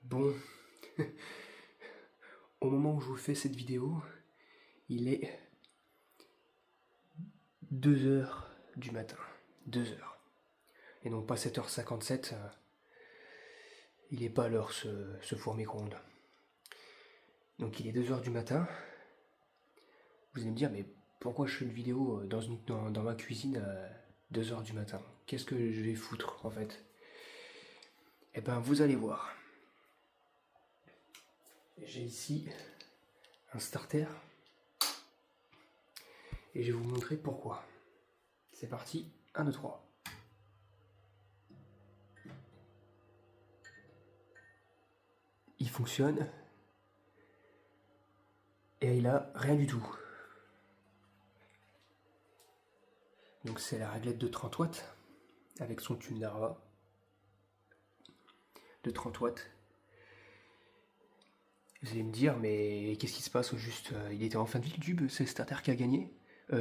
Bon, au moment où je vous fais cette vidéo, il est 2 heures du matin. 2 heures. Et non pas 7h57, il n'est pas à l'heure ce four micro-ondes. Donc il est 2 heures du matin. Vous allez me dire, mais pourquoi je fais une vidéo dans ma cuisine à 2 heures du matin? Qu'est-ce que je vais foutre en fait? Eh ben vous allez voir. J'ai ici un starter. Et je vais vous montrer pourquoi. C'est parti, 1, 2, 3. Il fonctionne. Et il a rien du tout. Donc c'est la réglette de 30 watts. Avec son tube Narva. De 30 watts. Vous allez me dire, mais qu'est-ce qui se passe au juste? Il était en fin de vie le tube, c'est le starter qui a gagné.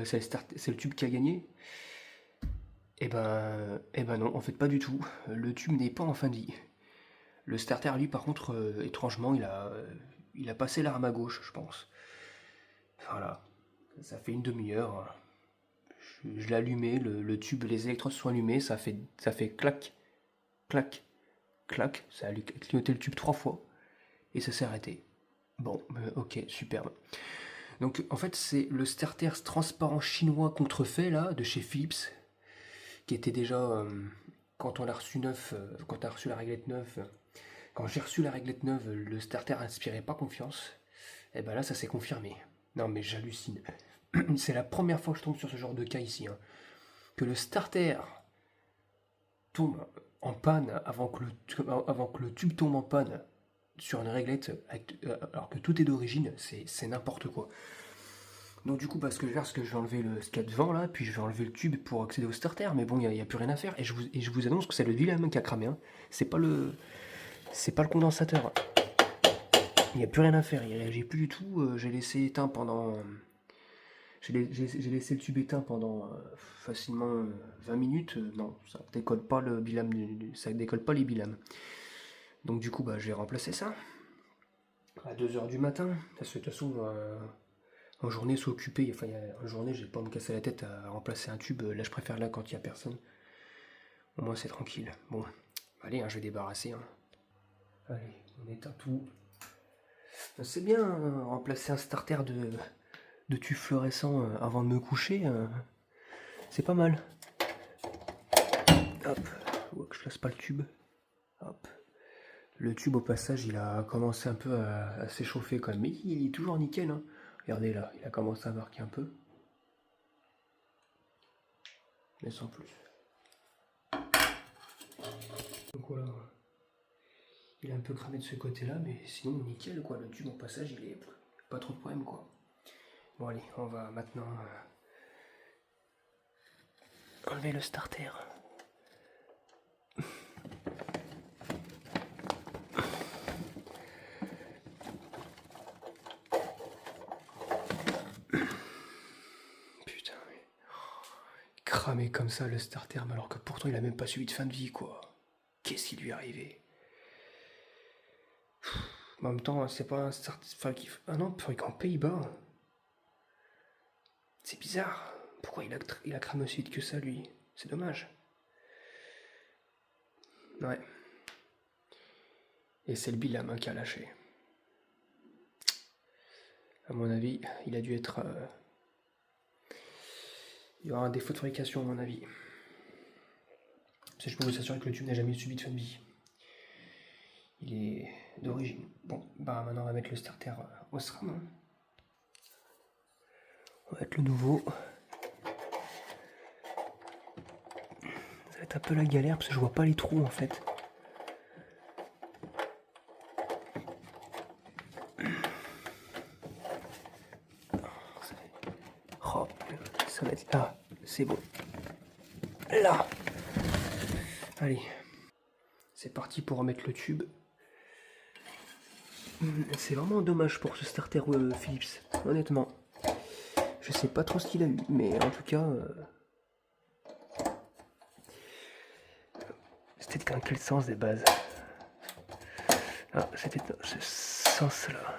C'est le tube qui a gagné. Eh ben non, en fait pas du tout. Le tube n'est pas en fin de vie. Le starter, lui, par contre, étrangement, il a passé l'arme à gauche, je pense. Voilà, ça fait une demi-heure. Je l'ai allumé, le tube, les électrodes sont allumés, ça fait clac, clac, clac. Ça a clignoté le tube 3 fois et ça s'est arrêté. Bon, ok, superbe. Donc en fait, c'est le starter transparent chinois contrefait là de chez Philips qui était déjà quand on l'a reçu neuf, quand on a reçu la réglette neuve. Quand j'ai reçu la réglette neuve, le starter inspirait pas confiance. Et ben là, ça s'est confirmé. Non, mais j'hallucine. C'est la première fois que je tombe sur ce genre de cas ici. Hein. Que le starter tombe en panne avant que le tube tombe en panne sur une réglette, alors que tout est d'origine, c'est n'importe quoi. Donc du coup, ce que je vais faire, c'est que je vais enlever ce qu'il y a devant là, puis je vais enlever le tube pour accéder au starter. Mais bon, il n'y a plus rien à faire. Et je vous annonce que c'est le Wilhelm qui a cramé. Hein. C'est pas le condensateur. Il n'y a plus rien à faire, il réagit plus du tout. J'ai laissé éteint pendant. J'ai laissé le tube éteint pendant facilement 20 minutes. Non, ça décolle pas le bilam, ça décolle pas les bilams. Donc du coup, je vais remplacer ça à 2 heures du matin. Parce que de toute façon, en journée, c'est occupé. Enfin, en journée, j'ai pas à me casser la tête à remplacer un tube. Là, je préfère là quand il y a personne. Au moins, c'est tranquille. Bon, allez, hein, je vais débarrasser. Hein. Allez, on éteint tout. C'est bien, remplacer un starter de tube fluorescent avant de me coucher, c'est pas mal. Hop, que je laisse pas le tube. Hop. Le tube au passage, il a commencé un peu à s'échauffer quand même, mais il est toujours nickel. Hein. Regardez là, il a commencé à marquer un peu. Mais sans plus. Donc voilà. Il est un peu cramé de ce côté-là, mais sinon nickel quoi. Le tube au passage, il est pas trop de problème quoi. Bon allez, on va maintenant enlever le starter. Putain, mais cramé comme ça le starter, alors que pourtant il a même pas suivi de fin de vie quoi. Qu'est-ce qui lui est arrivé? En même temps, c'est pas un starter. Ah non, fabriqué en Pays-Bas. C'est bizarre. Pourquoi il a cramé aussi vite que ça, lui? C'est dommage. Ouais. Et c'est le Bilam qui a lâché. À mon avis, il a dû être... Il y aura un défaut de fabrication, à mon avis. Parce que je peux vous assurer que le tube n'a jamais subi de fin de vie. Il est d'origine. Bon, maintenant on va mettre le starter au SRAM. Hein. On va mettre le nouveau. Ça va être un peu la galère parce que je vois pas les trous en fait. Oh, ça va être là. C'est bon. Là. Allez. C'est parti pour remettre le tube. C'est vraiment dommage pour ce starter Philips, honnêtement. Je sais pas trop ce qu'il a eu, mais en tout cas... C'était dans quel sens des bases? Ah, c'était dans ce sens-là.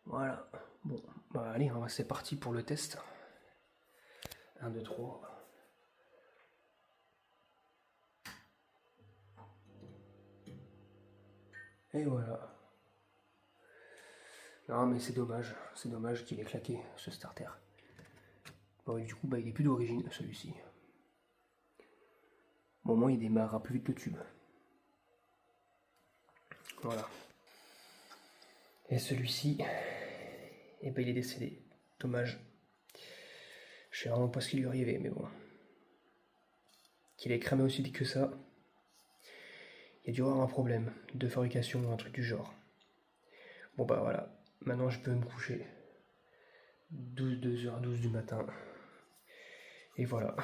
Voilà. Bon, bah allez, c'est parti pour le test. 1, 2, 3. Et voilà. Non mais c'est dommage qu'il ait claqué ce starter. Bon, et du coup, bah, il est plus d'origine celui-ci. Bon, au moins il démarre plus vite le tube. Voilà. Et celui-ci, eh ben, il est décédé. Dommage. Je sais vraiment pas ce qui lui arrivait, mais bon. Qu'il ait cramé aussi vite que ça, il y a dû avoir un problème de fabrication ou un truc du genre. Bon bah voilà, maintenant je peux me coucher. 2h12 du matin. Et voilà.